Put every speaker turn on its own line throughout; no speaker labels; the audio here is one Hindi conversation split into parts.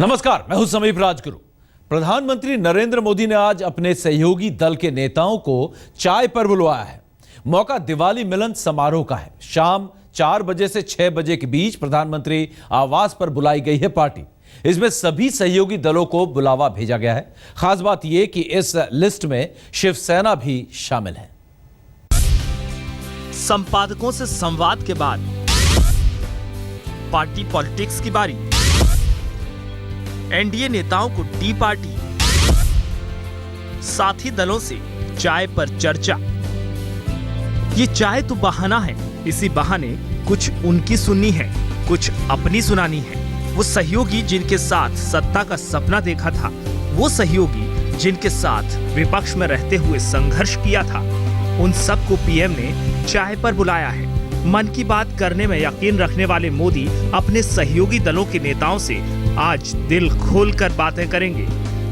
नमस्कार, मैं हूं समीप राजगुरु। प्रधानमंत्री नरेंद्र मोदी ने आज अपने सहयोगी दल के नेताओं को चाय पर बुलवाया है। मौका दिवाली मिलन समारोह का है। शाम 4 बजे से 6 बजे के बीच प्रधानमंत्री आवास पर बुलाई गई है पार्टी। इसमें सभी सहयोगी दलों को बुलावा भेजा गया है। खास बात यह कि इस लिस्ट में शिवसेना भी शामिल है।
संपादकों से संवाद के बाद पार्टी पॉलिटिक्स की बारी। एनडीए नेताओं को टी पार्टी, साथी दलों से चाय पर चर्चा। ये चाय तो बहाना है, इसी बहाने कुछ उनकी सुननी है, कुछ अपनी सुनानी है। वो सहयोगी जिनके साथ सत्ता का सपना देखा था, वो सहयोगी जिनके साथ विपक्ष में रहते हुए संघर्ष किया था, उन सबको पीएम ने चाय पर बुलाया है। मन की बात करने में यकीन रखने वाले मोदी अपने सहयोगी दलों के नेताओं से आज दिल खोलकर बातें करेंगे।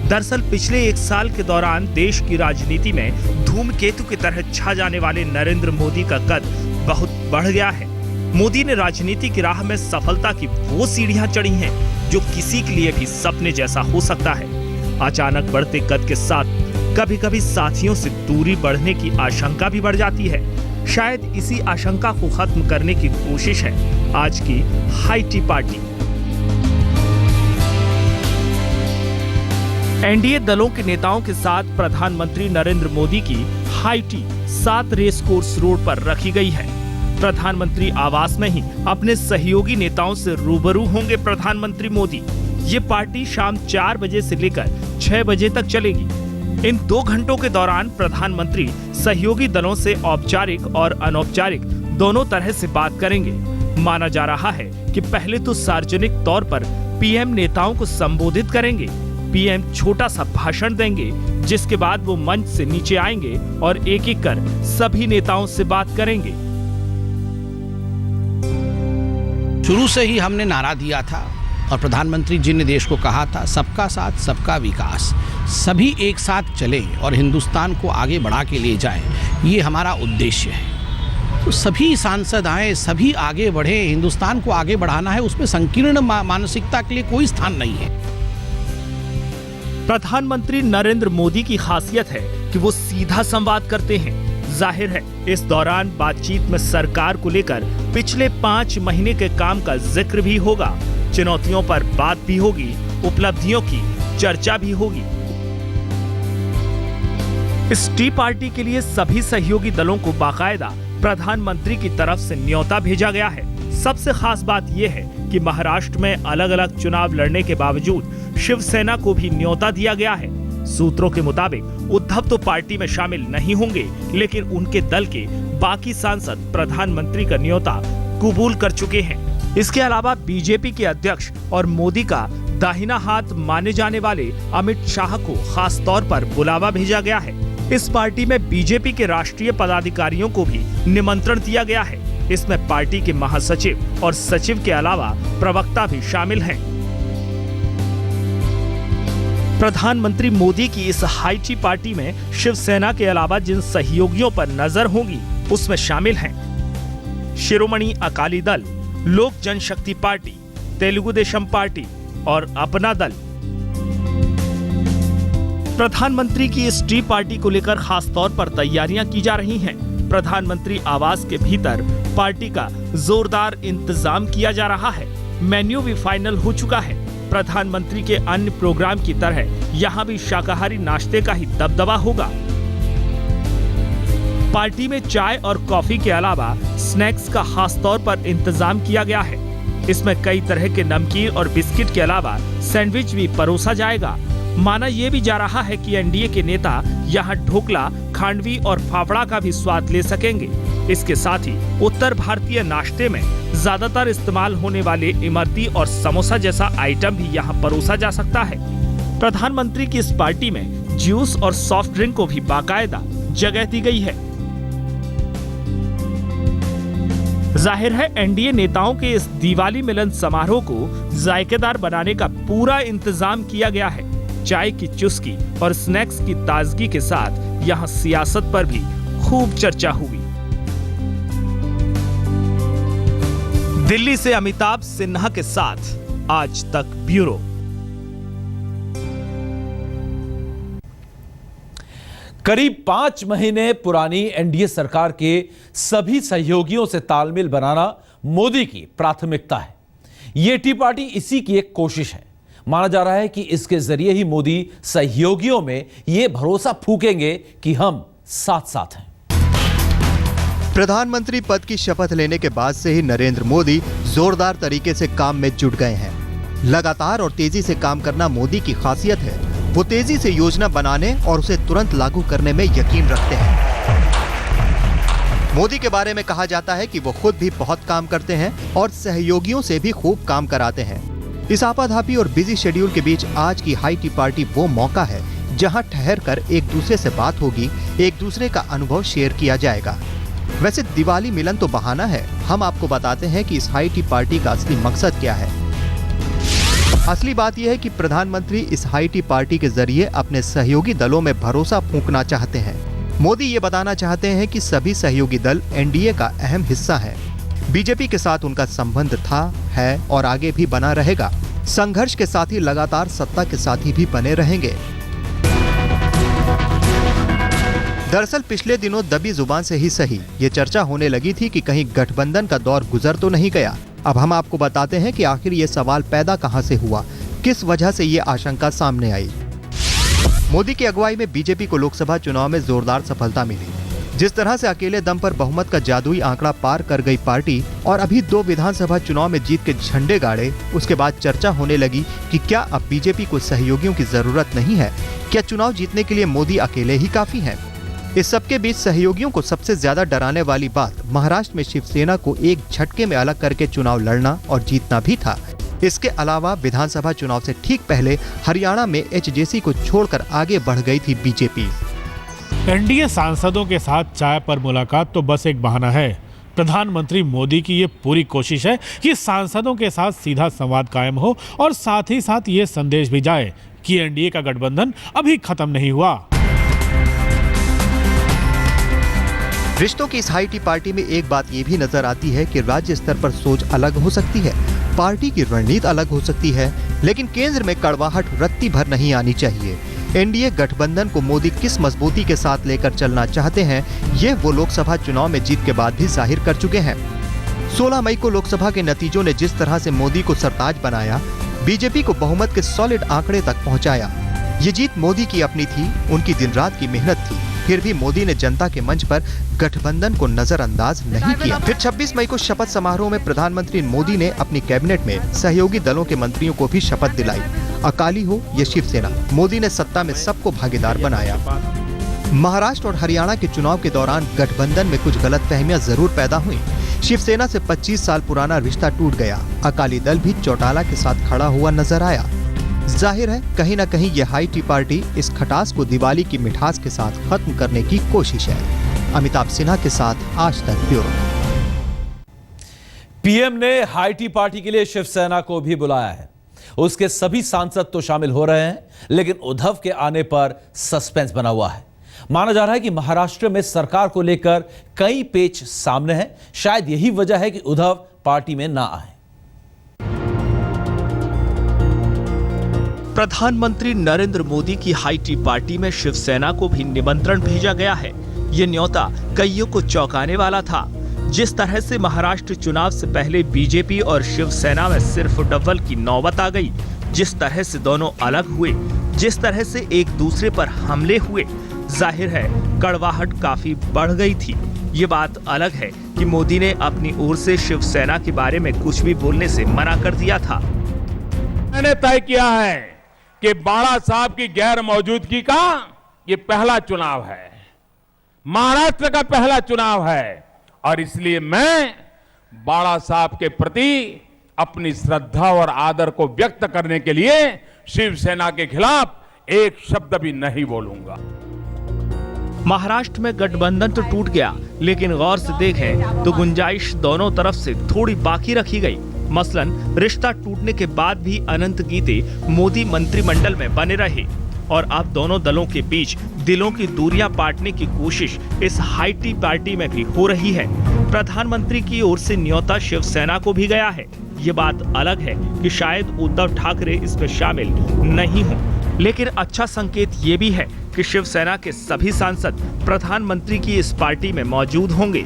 दरअसल पिछले 1 साल के दौरान देश की राजनीति में धूमकेतु की तरह छा जाने वाले नरेंद्र मोदी का कद बहुत बढ़ गया है। मोदी ने राजनीति की राह में सफलता की वो सीढ़ियां चढ़ी हैं जो किसी के लिए भी सपने जैसा हो सकता है। अचानक बढ़ते कद के साथ कभी कभी साथियों से दूरी बढ़ने की आशंका भी बढ़ जाती है। शायद इसी आशंका को खत्म करने की कोशिश है आज की हाई टी पार्टी। एनडीए दलों के नेताओं के साथ प्रधानमंत्री नरेंद्र मोदी की high tea 7 race course road पर रखी गई है। प्रधानमंत्री आवास में ही अपने सहयोगी नेताओं से रूबरू होंगे प्रधानमंत्री मोदी। ये पार्टी शाम 4 बजे से लेकर 6 बजे तक चलेगी। इन 2 घंटों के दौरान प्रधानमंत्री सहयोगी दलों से औपचारिक और अनौपचारिक दोनों तरह से बात करेंगे। माना जा रहा है कि पहले तो सार्वजनिक तौर पर पीएम नेताओं को संबोधित करेंगे। पीएम छोटा सा भाषण देंगे, जिसके बाद वो मंच से नीचे आएंगे और एक एक कर सभी नेताओं से बात करेंगे।
शुरू से ही हमने नारा दिया था और प्रधानमंत्री जी ने देश को कहा था, सबका साथ सबका विकास, सभी एक साथ चले और हिंदुस्तान को आगे बढ़ा के ले जाएं, ये हमारा उद्देश्य है। तो सभी सांसद आए, सभी आगे बढ़े, हिंदुस्तान को आगे बढ़ाना है। उसमें संकीर्ण मानसिकता के लिए कोई स्थान नहीं है।
प्रधानमंत्री नरेंद्र मोदी की खासियत है कि वो सीधा संवाद करते हैं। जाहिर है इस दौरान बातचीत में सरकार को लेकर पिछले 5 महीने के काम का जिक्र भी होगा, चुनौतियों पर बात भी होगी, उपलब्धियों की चर्चा भी होगी। इस टी पार्टी के लिए सभी सहयोगी दलों को बाकायदा प्रधानमंत्री की तरफ से न्योता भेजा गया है। सबसे खास बात यह है कि महाराष्ट्र में अलग अलग चुनाव लड़ने के बावजूद शिवसेना को भी न्योता दिया गया है। सूत्रों के मुताबिक उद्धव तो पार्टी में शामिल नहीं होंगे, लेकिन उनके दल के बाकी सांसद प्रधानमंत्री का न्योता कबूल कर चुके हैं। इसके अलावा बीजेपी के अध्यक्ष और मोदी का दाहिना हाथ माने जाने वाले अमित शाह को खास तौर पर बुलावा भेजा गया है। इस पार्टी में बीजेपी के राष्ट्रीय पदाधिकारियों को भी निमंत्रण दिया गया है। इसमें पार्टी के महासचिव और सचिव के अलावा प्रवक्ता भी शामिल हैं। प्रधानमंत्री मोदी की इस हाई टी पार्टी में शिवसेना के अलावा जिन सहयोगियों पर नजर होगी उसमें शामिल हैं शिरोमणि अकाली दल, लोक जनशक्ति पार्टी, तेलुगु देशम पार्टी और अपना दल। प्रधानमंत्री की इस टी पार्टी को लेकर खास तौर पर तैयारियां की जा रही हैं। प्रधानमंत्री आवास के भीतर पार्टी का जोरदार इंतजाम किया जा रहा है। मेन्यू भी फाइनल हो चुका है। प्रधानमंत्री के अन्य प्रोग्राम की तरह यहाँ भी शाकाहारी नाश्ते का ही दबदबा होगा। पार्टी में चाय और कॉफी के अलावा स्नैक्स का खास तौर पर इंतजाम किया गया है। इसमें कई तरह के नमकीन और बिस्किट के अलावा सैंडविच भी परोसा जाएगा। माना यह भी जा रहा है कि एनडीए के नेता यहाँ ढोकला, खांडवी और फाफड़ा का भी स्वाद ले सकेंगे। इसके साथ ही उत्तर भारतीय नाश्ते में ज्यादातर इस्तेमाल होने वाले इमरती और समोसा जैसा आइटम भी यहाँ परोसा जा सकता है। प्रधानमंत्री की इस पार्टी में जूस और सॉफ्ट ड्रिंक को भी बाकायदा जगह दी गई है। जाहिर है एनडीए नेताओं के इस दिवाली मिलन समारोह को जायकेदार बनाने का पूरा इंतजाम किया गया है। चाय की चुस्की और स्नैक्स की ताजगी के साथ यहाँ सियासत पर भी खूब चर्चा हुई। दिल्ली से अमिताभ सिन्हा के साथ आज तक ब्यूरो।
करीब 5 महीने पुरानी एनडीए सरकार के सभी सहयोगियों से तालमेल बनाना मोदी की प्राथमिकता है। यह टी पार्टी इसी की एक कोशिश है। माना जा रहा है कि इसके जरिए ही मोदी सहयोगियों में यह भरोसा फूकेंगे कि हम साथ साथ हैं।
प्रधानमंत्री पद की शपथ लेने के बाद से ही नरेंद्र मोदी जोरदार तरीके से काम में जुट गए हैं। लगातार और तेजी से काम करना मोदी की खासियत है। वो तेजी से योजना बनाने और उसे तुरंत लागू करने में यकीन रखते हैं। मोदी के बारे में कहा जाता है कि वो खुद भी बहुत काम करते हैं और सहयोगियों से भी खूब काम कराते हैं। इस आपाधापी और बिजी शेड्यूल के बीच आज की हाई टी पार्टी वो मौका है जहां ठहरकर एक दूसरे से बात होगी, एक दूसरे का अनुभव शेयर किया जाएगा। वैसे दिवाली मिलन तो बहाना है। हम आपको बताते हैं कि इस हाई टी पार्टी का असली मकसद क्या है। असली बात यह है कि प्रधानमंत्री इस हाई टी पार्टी के जरिए अपने सहयोगी दलों में भरोसा फूंकना चाहते हैं। मोदी ये बताना चाहते हैं कि सभी सहयोगी दल एनडीए का अहम हिस्सा है। बीजेपी के साथ उनका संबंध था, है और आगे भी बना रहेगा। संघर्ष के साथ ही लगातार सत्ता के साथी भी बने रहेंगे। दरअसल पिछले दिनों दबी जुबान से ही सही ये चर्चा होने लगी थी कि कहीं गठबंधन का दौर गुजर तो नहीं गया। अब हम आपको बताते हैं कि आखिर ये सवाल पैदा कहां से हुआ, किस वजह से ये आशंका सामने आई। मोदी की अगुवाई में बीजेपी को लोकसभा चुनाव में जोरदार सफलता मिली। जिस तरह से अकेले दम पर बहुमत का जादुई आंकड़ा पार कर गई पार्टी और अभी 2 विधानसभा चुनाव में जीत के झंडे गाड़े, उसके बाद चर्चा होने लगी कि क्या अब बीजेपी को सहयोगियों की जरूरत नहीं है? क्या चुनाव जीतने के लिए मोदी अकेले ही काफी हैं? इस सबके बीच सहयोगियों को सबसे ज्यादा डराने वाली बात महाराष्ट्र में शिवसेना को एक झटके में अलग करके चुनाव लड़ना और जीतना भी था। इसके अलावा विधानसभा चुनाव से ठीक पहले हरियाणा में एचजेसी को छोड़कर आगे बढ़ गई थी बीजेपी।
एनडीए सांसदों के साथ चाय पर मुलाकात तो बस एक बहाना है। प्रधानमंत्री मोदी की ये पूरी कोशिश है कि सांसदों के साथ सीधा संवाद कायम हो और साथ ही साथ ये संदेश भी जाए कि एनडीए का गठबंधन अभी खत्म नहीं हुआ।
रिश्तों की इस हाई टी पार्टी में एक बात ये भी नजर आती है कि राज्य स्तर पर सोच अलग हो सकती है, पार्टी की रणनीति अलग हो सकती है, लेकिन केंद्र में कड़वाहट रत्ती भर नहीं आनी चाहिए। एनडीए गठबंधन को मोदी किस मजबूती के साथ लेकर चलना चाहते हैं, ये वो लोकसभा चुनाव में जीत के बाद भी जाहिर कर चुके हैं। 16 मई को लोकसभा के नतीजों ने जिस तरह से मोदी को सरताज बनाया, बीजेपी को बहुमत के सॉलिड आंकड़े तक पहुंचाया। ये जीत मोदी की अपनी थी, उनकी दिन रात की मेहनत थी। फिर भी मोदी ने जनता के मंच पर गठबंधन को नजरअंदाज नहीं किया। फिर 26 मई को शपथ समारोह में प्रधानमंत्री मोदी ने अपनी कैबिनेट में सहयोगी दलों के मंत्रियों को भी शपथ दिलाई। अकाली हो या शिवसेना, मोदी ने सत्ता में सबको भागीदार बनाया। महाराष्ट्र और हरियाणा के चुनाव के दौरान गठबंधन में कुछ गलतफहमियां जरूर पैदा हुई। शिवसेना से 25 साल पुराना रिश्ता टूट गया। अकाली दल भी चौटाला के साथ खड़ा हुआ नजर आया। जाहिर है कहीं न कहीं यह हाई टी पार्टी इस खटास को दिवाली की मिठास के साथ खत्म करने की कोशिश है। अमिताभ सिन्हा के साथ आज तक ब्यूरो।
पीएम ने हाई टी पार्टी के लिए शिवसेना को भी बुलाया है। उसके सभी सांसद तो शामिल हो रहे हैं, लेकिन उद्धव के आने पर सस्पेंस बना हुआ है। माना जा रहा है कि महाराष्ट्र में सरकार को लेकर कई पेच सामने हैं। शायद यही वजह है कि उद्धव पार्टी में ना आए।
प्रधानमंत्री नरेंद्र मोदी की हाई टी पार्टी में शिवसेना को भी निमंत्रण भेजा गया है। ये न्योता कईयों को चौंकाने वाला था। जिस तरह से महाराष्ट्र चुनाव से पहले बीजेपी और शिवसेना में सिर्फ डबल की नौबत आ गई, जिस तरह से दोनों अलग हुए, जिस तरह से एक दूसरे पर हमले हुए, जाहिर है कड़वाहट काफी बढ़ गई थी। ये बात अलग है कि मोदी ने अपनी ओर से शिवसेना के बारे में कुछ भी बोलने से मना कर दिया था।
मैंने तय किया है कि बाला साहब की गैर मौजूदगी का ये पहला चुनाव है, महाराष्ट्र का पहला चुनाव है, और इसलिए मैं बाला साहब के प्रति अपनी श्रद्धा और आदर को व्यक्त करने के लिए शिवसेना के खिलाफ एक शब्द भी नहीं बोलूंगा।
महाराष्ट्र में गठबंधन तो टूट गया, लेकिन गौर से देखें तो गुंजाइश दोनों तरफ से थोड़ी बाकी रखी गई। मसलन रिश्ता टूटने के बाद भी अनंत गीते मोदी मंत्रिमंडल में बने रहे, और अब दोनों दलों के बीच दिलों की दूरियां पाटने की कोशिश इस हाई टी पार्टी में भी हो रही है। प्रधानमंत्री की ओर से न्योता शिवसेना को भी गया है। ये बात अलग है कि शायद उद्धव ठाकरे इसमें शामिल नहीं हो, लेकिन अच्छा संकेत ये भी है कि शिवसेना के सभी सांसद प्रधानमंत्री की इस पार्टी में मौजूद होंगे।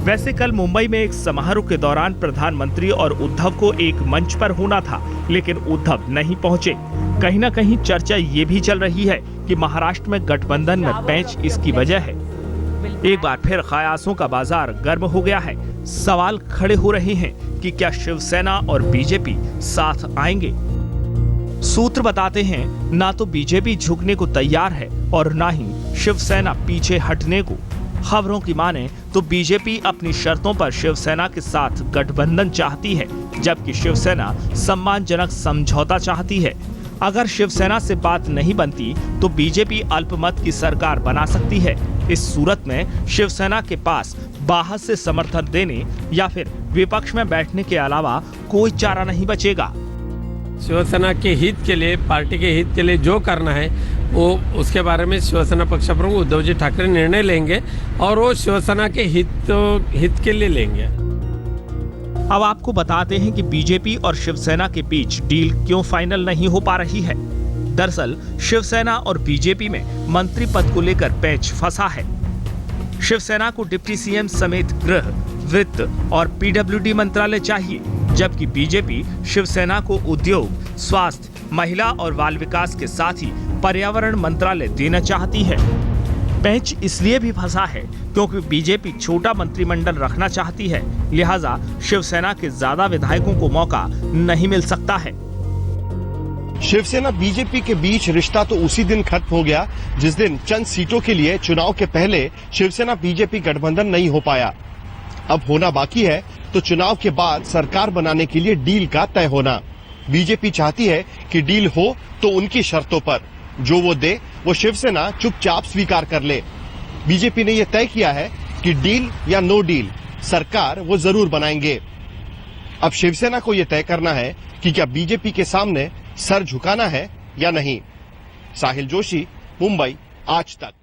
वैसे कल मुंबई में एक समारोह के दौरान प्रधानमंत्री और उद्धव को एक मंच पर होना था, लेकिन उद्धव नहीं पहुंचे। कहीं ना कहीं चर्चा ये भी चल रही है कि महाराष्ट्र में गठबंधन में पैंच इसकी वजह है। एक बार फिर कयासों का बाजार गर्म हो गया है। सवाल खड़े हो रहे हैं कि क्या शिवसेना और बीजेपी साथ आएंगे। सूत्र बताते हैं ना तो बीजेपी झुकने को तैयार है और ना ही शिवसेना पीछे हटने को। खबरों की माने तो बीजेपी अपनी शर्तों पर शिवसेना के साथ गठबंधन चाहती है, जबकि शिवसेना सम्मानजनक समझौता चाहती है। अगर शिवसेना से बात नहीं बनती तो बीजेपी अल्पमत की सरकार बना सकती है। इस सूरत में शिवसेना के पास बाहर से समर्थन देने या फिर विपक्ष में बैठने के अलावा कोई चारा नहीं बचेगा।
शिवसेना के हित के लिए, पार्टी के हित के लिए जो करना है वो उसके बारे में शिवसेना पक्ष प्रमुख उद्धव जी ठाकरे निर्णय लेंगे और वो शिवसेना के हित के लिए लेंगे।
अब आपको बताते हैं कि बीजेपी और शिवसेना के बीच डील क्यों फाइनल नहीं हो पा रही है। दरअसल शिवसेना और बीजेपी में मंत्री पद को लेकर पेच फंसा है। शिवसेना को डिप्टी सीएम समेत गृह, वित्त और पीडब्ल्यूडी मंत्रालय चाहिए, जबकि बीजेपी शिवसेना को उद्योग, स्वास्थ्य, महिला और बाल विकास के साथ ही पर्यावरण मंत्रालय देना चाहती है। पेंच इसलिए भी फंसा है क्योंकि बीजेपी छोटा मंत्रिमंडल रखना चाहती है, लिहाजा शिवसेना के ज्यादा विधायकों को मौका नहीं मिल सकता है।
शिवसेना बीजेपी के बीच रिश्ता तो उसी दिन खत्म हो गया जिस दिन चंद सीटों के लिए चुनाव के पहले शिवसेना बीजेपी गठबंधन नहीं हो पाया। अब होना बाकी है तो चुनाव के बाद सरकार बनाने के लिए डील का तय होना। बीजेपी चाहती है कि डील हो तो उनकी शर्तों पर, जो वो दे वो शिवसेना चुपचाप स्वीकार कर ले। बीजेपी ने यह तय किया है कि डील या नो डील सरकार वो जरूर बनाएंगे। अब शिवसेना को यह तय करना है कि क्या बीजेपी के सामने सर झुकाना है या नहीं। साहिल जोशी, मुंबई, आज तक।